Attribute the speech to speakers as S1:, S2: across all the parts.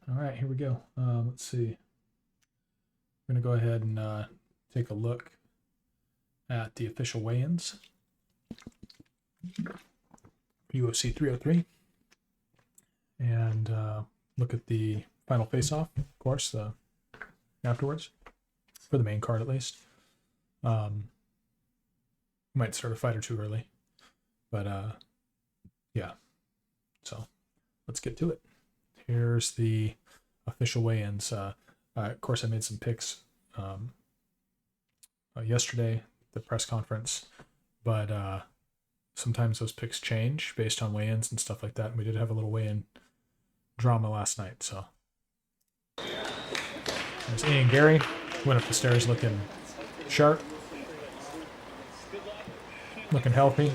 S1: All right, here we go. Let's see. We're going to go ahead and take a look at the official weigh-ins. UFC 303. And look at the final face-off, of course, afterwards. For the main card, at least. Might start a fight or two early. But, yeah. So, let's get to it. Here's the official weigh-ins. Of course, I made some picks yesterday, the press conference, but sometimes those picks change based on weigh-ins and stuff like that. And we did have a little weigh-in drama last night. So there's Ian Gary. Went up the stairs looking sharp, looking healthy.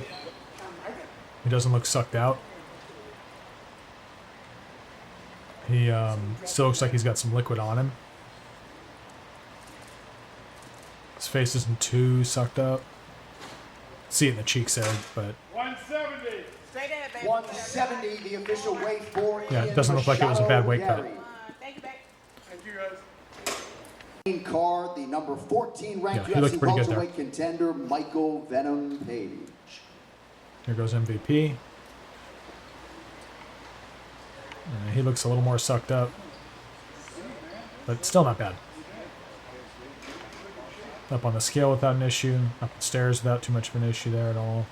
S1: He doesn't look sucked out. He still looks like he's got some liquid on him. His face isn't too sucked up. See it in the cheeks there, but
S2: 170. Straight ahead, baby. 170, the official weight for
S1: yeah, it doesn't look like it was a bad weight cut.
S2: Thank you, babe. Thank you, guys. Card, the number 14 ranked
S1: UFC
S2: welterweight contender, Michael Venom Page.
S1: Here goes MVP. He looks a little more sucked up, but still not bad. Up on the scale without an issue. Up the stairs without too much of an issue there at all.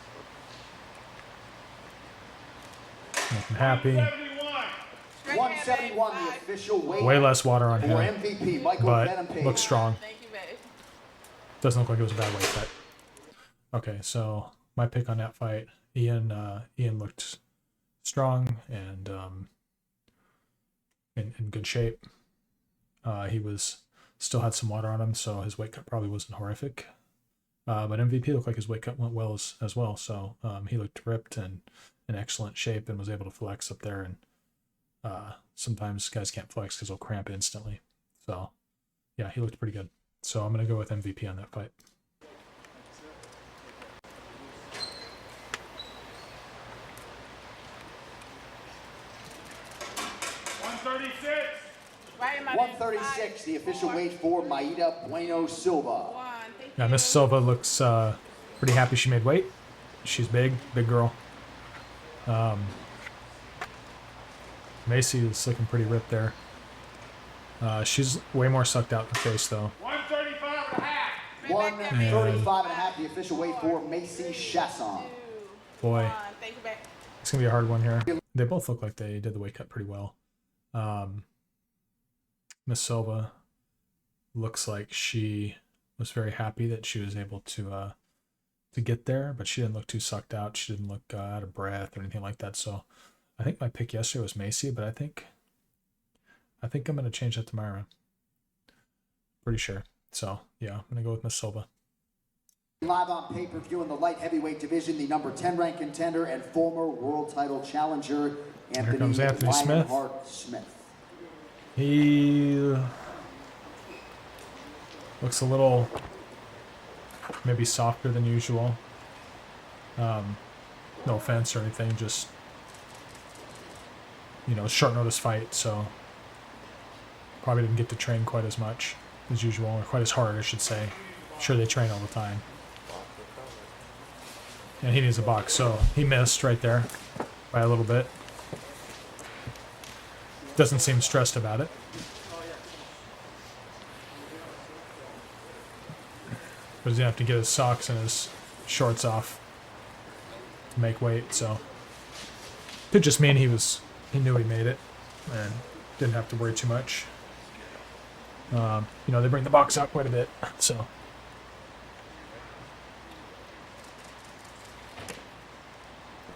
S1: Looking happy.
S2: 171, the official weight.
S1: Way less water on him,
S2: MVP, Michael Venom
S1: but
S2: Page.
S1: looks strong.
S2: Thank you, babe.
S1: Doesn't look like it was a bad weight cut. Okay, so my pick on that fight, Ian looked strong and in good shape. He still had some water on him, so his weight cut probably wasn't horrific. But MVP looked like his weight cut went well as well. So he looked ripped and in excellent shape and was able to flex up there. And sometimes guys can't flex because they'll cramp instantly. So yeah, he looked pretty good. So I'm going to go with MVP on that fight.
S2: Right 136, the official weight for Maida Bueno Silva.
S1: Yeah, Miss Silva looks pretty happy she made weight. She's big girl. Macy is looking pretty ripped there. She's way more sucked out in the face though.
S2: 135 and a half. 135 and a half, the official weight for Macy Chasson.
S1: Boy, it's gonna be a hard one here. They both look like they did the weight cut pretty well. Miss Silva looks like she was very happy that she was able to get there, but she didn't look too sucked out. She didn't look out of breath or anything like that. So I think my pick yesterday was Macy, but I think I'm gonna change that to Myra. Pretty sure. So yeah, I'm gonna go with Miss Silva.
S2: Live on pay-per-view in the light heavyweight division, the number 10 ranked contender and former world title challenger,
S1: Here comes Anthony Smith.
S2: Smith.
S1: He looks a little maybe softer than usual. No offense or anything, just short notice fight, so probably didn't get to train quite as much as usual, or quite as hard, I should say. Sure, they train all the time. And he needs a box, so he missed right there by a little bit. Doesn't seem stressed about it. But he's gonna have to get his socks and his shorts off to make weight, so could just mean he knew he made it and didn't have to worry too much. They bring the box out quite a bit, so.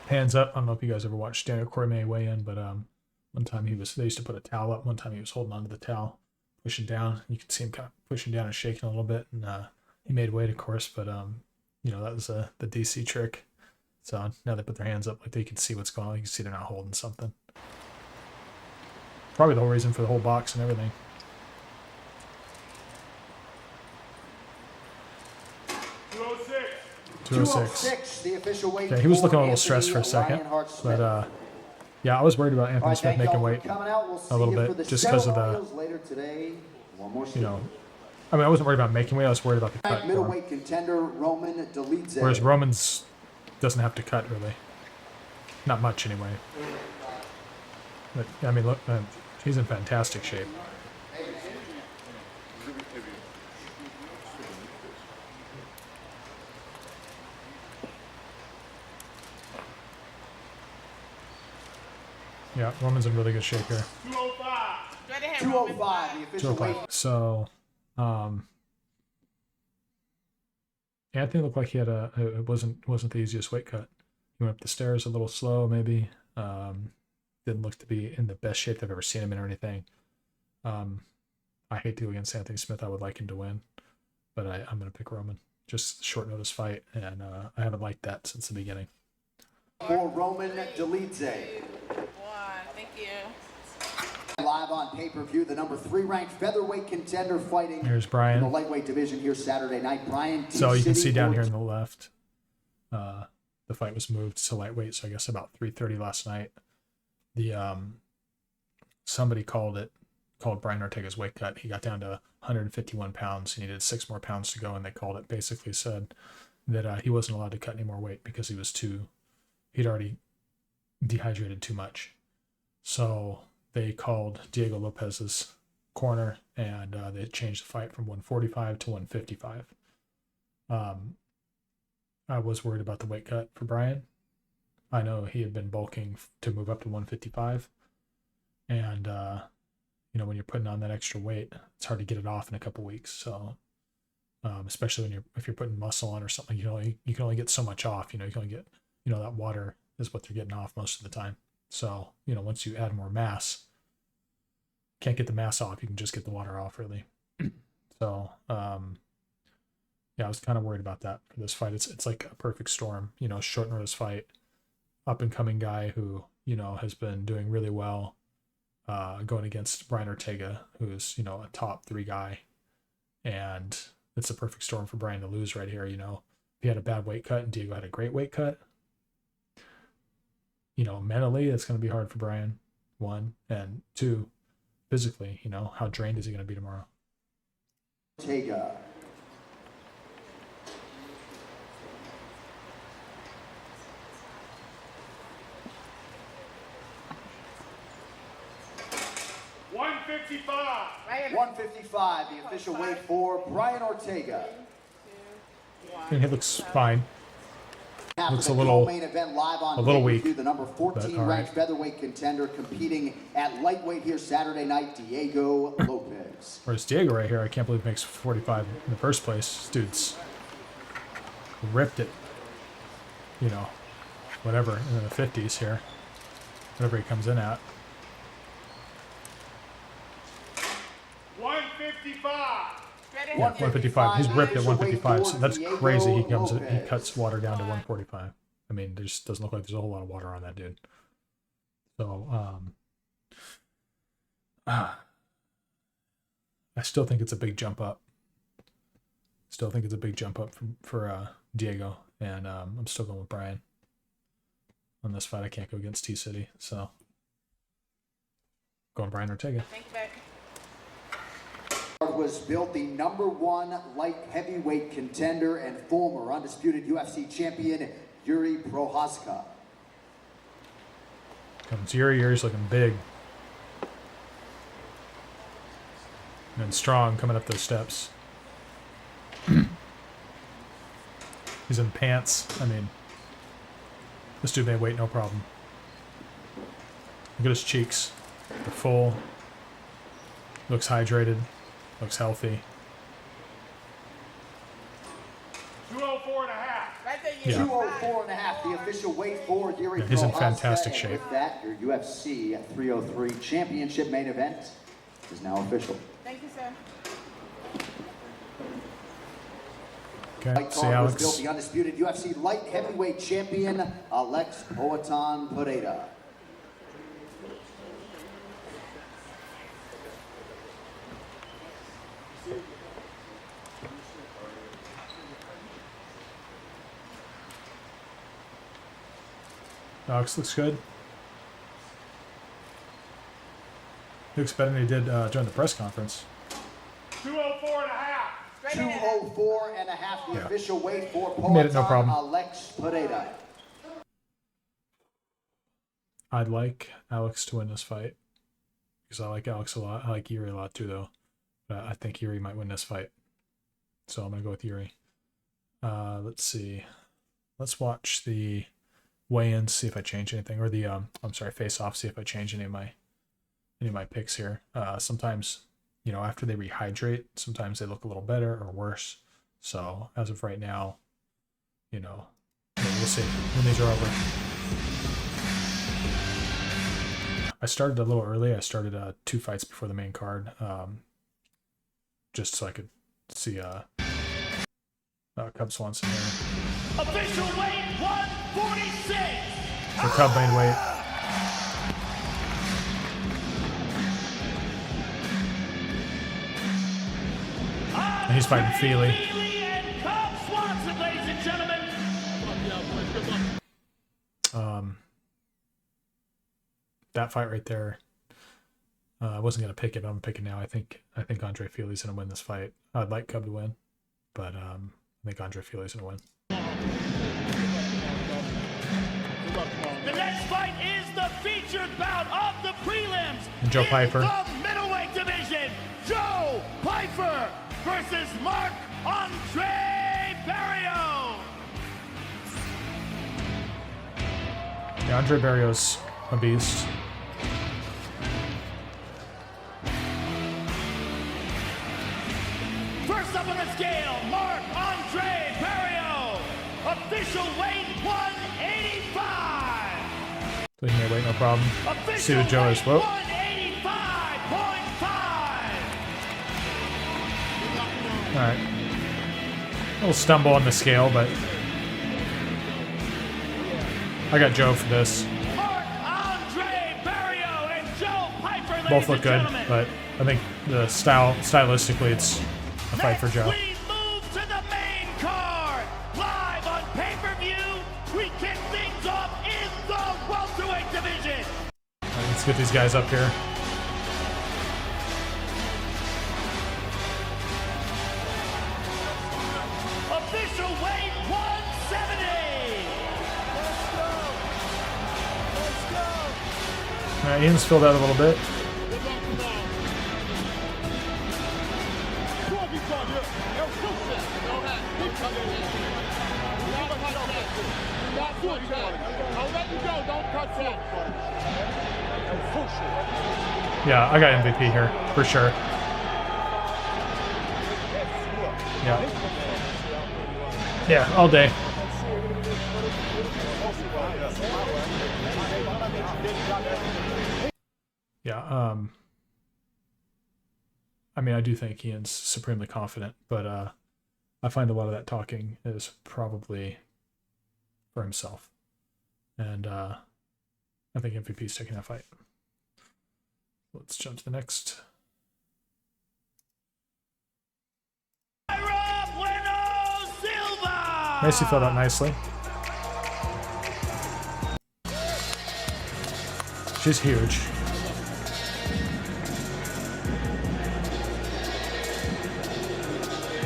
S1: Hands up. I don't know if you guys ever watched Daniel Cormier weigh in, but one time they used to put a towel up. One time he was holding onto the towel, pushing down. You could see him kind of pushing down and shaking a little bit, and he made weight, of course, but that was the DC trick. So now they put their hands up like they can see what's going on. You can see they're not holding something. Probably the whole reason for the whole box and everything. 206.
S2: The official weight.
S1: Okay, he was looking a little stressed for a second, but Yeah, I was worried about
S2: All
S1: Anthony
S2: right,
S1: Smith
S2: thank
S1: making
S2: y'all for
S1: weight
S2: coming out. We'll
S1: a
S2: see
S1: little
S2: you for
S1: bit,
S2: the
S1: just because of the,
S2: ceremonials later today. One more
S1: you know, I mean, I wasn't worried about making weight. I was worried about the cut for him.
S2: middleweight contender Roman Dolidze.
S1: Whereas Roman's doesn't have to cut really, not much anyway. But I mean, look, he's in fantastic shape. Yeah, Roman's in really good shape here.
S2: 205. 205, the official weight.
S1: So, Anthony looked like he had it wasn't the easiest weight cut. He went up the stairs a little slow, maybe. Didn't look to be in the best shape I've ever seen him in or anything. I hate to go against Anthony Smith. I would like him to win, but I'm going to pick Roman. Just short notice fight, and I haven't liked that since the beginning.
S2: For Roman Dolidze.
S3: Thank you.
S2: Live on pay-per-view, the number 3 ranked featherweight contender fighting
S1: Here's Brian.
S2: in the lightweight division here Saturday night. Brian T.
S1: So you can
S2: City
S1: see down here
S2: for-
S1: on the left, the fight was moved to lightweight. So I guess about 3:30 last night. The somebody called Brian Ortega's weight cut. He got down to 151 pounds. He needed 6 more pounds to go, and they called it. Basically said that he wasn't allowed to cut any more weight because he'd already dehydrated too much. So they called Diego Lopez's corner, and they changed the fight from 145 to 155. I was worried about the weight cut for Brian. I know he had been bulking to move up to 155, and when you're putting on that extra weight, it's hard to get it off in a couple weeks. So, especially if you're putting muscle on or something, you can only get so much off. You can only get that water is what they're getting off most of the time. So once you add more mass, can't get the mass off. You can just get the water off really. So yeah, I was kind of worried about that for this fight. It's like a perfect storm. Short notice fight, up and coming guy who has been doing really well. Going against Brian Ortega, who's a top 3 guy, and it's a perfect storm for Brian to lose right here. If he had a bad weight cut and Diego had a great weight cut, mentally it's going to be hard for Brian. 1 and 2, physically, how drained is he going to be tomorrow?
S2: Ortega.
S3: Right.
S2: 155, the official weight for Brian Ortega.
S1: And he looks fine. Looks a
S2: The
S1: little
S2: main event live on
S1: weak.
S2: pay-per-view, the number 14
S1: all
S2: ranked
S1: right.
S2: featherweight contender competing at lightweight here Saturday night, Diego Lopez.
S1: Whereas Diego right here, I can't believe he makes 45 in the first place. This dude's ripped it. Whatever, in the 50s here. Whatever he comes in at.
S3: 155.
S1: Yeah, 155. He's ripped at 155, so that's crazy. He cuts water down to 145. I mean, there just doesn't look like there's a whole lot of water on that dude. So, I still think it's a big jump up. Still think it's a big jump up for Diego, and I'm still going with Brian on this fight. I can't go against T City, so going Brian Ortega.
S3: Thank you, back.
S2: Was built the number 1 light heavyweight contender and former undisputed UFC champion Yuri Prochazka.
S1: Comes Yuri's looking big and strong coming up those steps. He's in pants. I mean, this dude may weight no problem. Look at his cheeks. They're full. Looks hydrated. Looks healthy.
S3: 204 and a half. Right there, you.
S1: Yeah.
S2: 204 and a half, the official weight for Yuri
S1: Yeah, he's in
S2: Prochazka.
S1: fantastic
S2: And
S1: shape.
S2: with that, your UFC 303 championship main event is now official.
S3: Thank you, sir.
S1: Okay,
S2: Light
S1: see
S2: card was built
S1: Alex.
S2: the undisputed UFC light heavyweight champion Alex Poatan Pereira.
S1: Alex looks good. He looks better than he did during the press conference.
S3: 204 and a half.
S2: 204 and a half, the official weight for
S1: Made it no problem.
S2: Alex Pereira.
S1: I'd like Alex to win this fight because I like Alex a lot. I like Yuri a lot too, though. But I think Yuri might win this fight. So I'm going to go with Yuri. Let's see. Let's watch the weigh-in, see if I change anything. Or the, face-off, see if I change any of my picks here. Sometimes, you know, after they rehydrate, sometimes they look a little better or worse. So as of right now, you know, we'll see when these are over. I started a little early. I started 2 fights before the main card, just so I could see Cub Swanson here.
S4: Official weight 146.
S1: So Cub made weight. And he's fighting Feely.
S4: And Cub Swanson, ladies and gentlemen.
S1: That fight right there. I wasn't gonna pick it, but I'm picking now. I think Andre Feely's gonna win this fight. I'd like Cub to win, but I think Andre Feely's gonna win.
S4: The next fight is the featured bout of the prelims.
S1: And Joe Piper.
S4: The middleweight division. Joe Piper versus Marc-Andre Barrios.
S1: Yeah, Andre Barrios, a beast.
S4: First up on the scale, Marc-Andre Barrios. Official weight 185.
S1: So he made weight, no problem.
S4: Official
S1: See what Joe is. Whoa.
S4: 185.5.
S1: Alright. A little stumble on the scale, but I got Joe for this.
S4: Marc-Andre Barrios and Joe Piper,
S1: Both look good,
S4: gentlemen.
S1: but I think the stylistically, it's a fight for Joe.
S4: We move to the main card. Live on pay-per-view, we kick things off in the welterweight division.
S1: Alright, let's get these guys up here.
S4: Official weight 170.
S1: Alright, Ian's filled out a little bit. Yeah, I got MVP here, for sure. Yeah. Yeah, all day. Yeah, I mean, I do think Ian's supremely confident, but I find a lot of that talking is probably for himself. And I think MVP's taking that fight. Let's jump to the next. Macy filled out nicely. She's huge.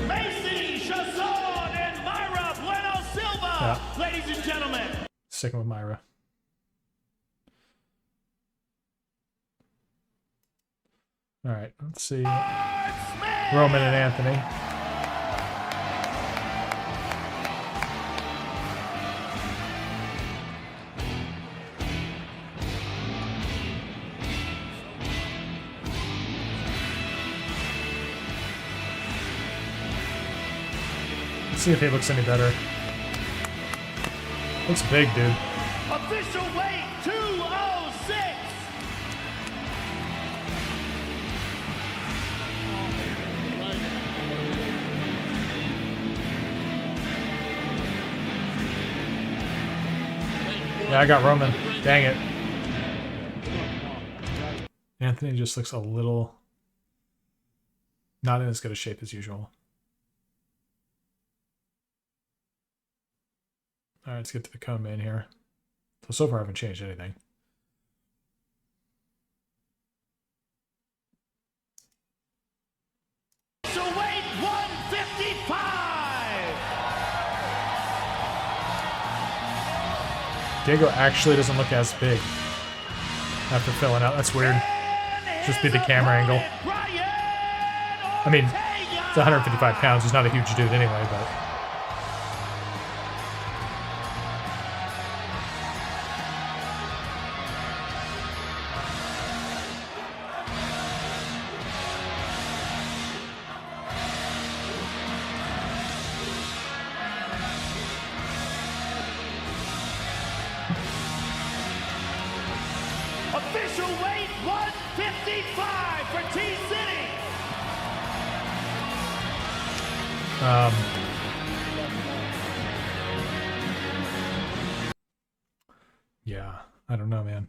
S4: Macy Chazon and Myra Bueno Silva, ladies and gentlemen.
S1: Sticking with Myra. All right, let's see. Roman and Anthony. Let's see if he looks any better. Looks big, dude.
S4: Official weight 206.
S1: Yeah, I got Roman. Dang it. Anthony just looks a little not in as good a shape as usual. All right, let's get to the co-main here. So far I haven't changed anything. Diego actually doesn't look as big after filling out. That's weird. Just be the camera angle. I mean, it's 155 pounds. He's not a huge dude anyway, but...
S4: Official weight 155 for T-City.
S1: Yeah, I don't know, man.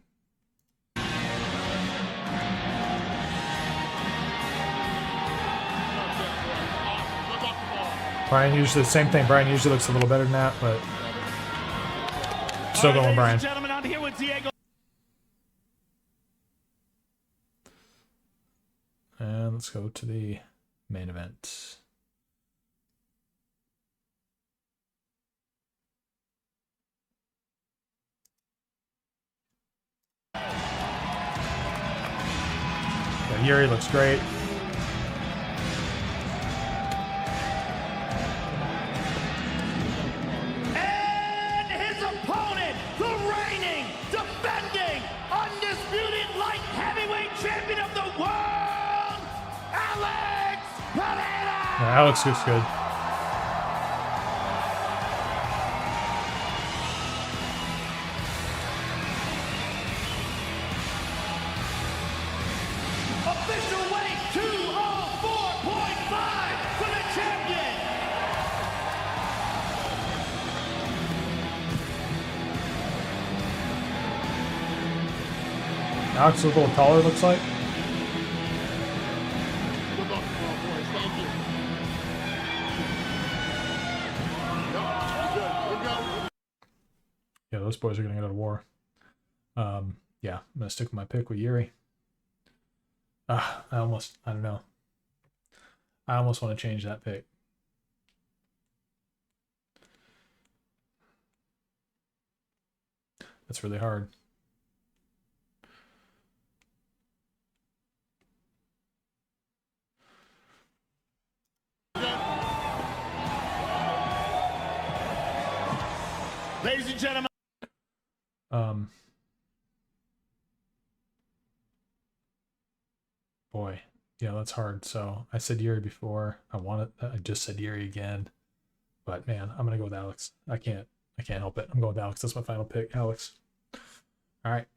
S1: Brian usually, same thing. Brian usually looks a little better than that, but still going, Brian.
S4: Ladies and gentlemen, I'm here with Diego.
S1: And let's go to the main event. Yeah, Yuri looks great.
S4: And his opponent, the reigning, defending, undisputed light heavyweight champion of the world, Alex Pereira!
S1: Yeah, Alex looks good.
S4: Official weight 204.5 for the champion.
S1: Alex is a little taller, looks like. Yeah, those boys are going to go to war. Yeah, I'm going to stick with my pick with Yuri. I don't know. I almost want to change that pick. That's really hard.
S4: Ladies and gentlemen.
S1: Boy, yeah, that's hard. So I said Yuri before. I just said Yuri again. But man, I'm gonna go with Alex. I can't help it. I'm going with Alex. That's my final pick, Alex. All right.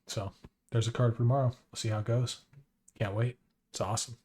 S1: So there's a card for tomorrow. We'll see how it goes. Can't wait. It's awesome.